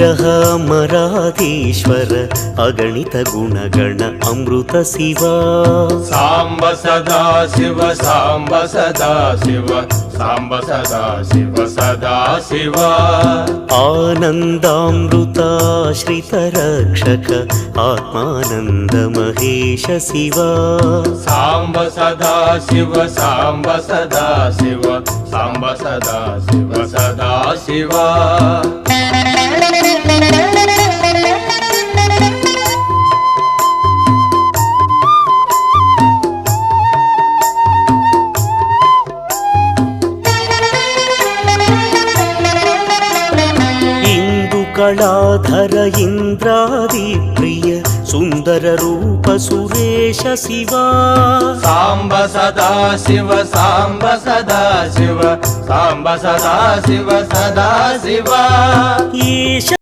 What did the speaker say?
अनुग्रह अमराधीश्वर अगणित गुणगण अमृत शिवा सांब सदा शिव सांब सदा शिव सांब सदा शिव सदा शिवा आनन्दामृताश्रित रक्षक आत्मानन्द महेश शिवा सांब सदा शिव सांब सदा शिव सांब सदा शिव सदा शिवा कलाधर इंद्रादि प्रिय सुंदर रूप सुरेश शिवा सांब सदा शिव सांब सदा शिव सांब सदा शिव सदा शिवा।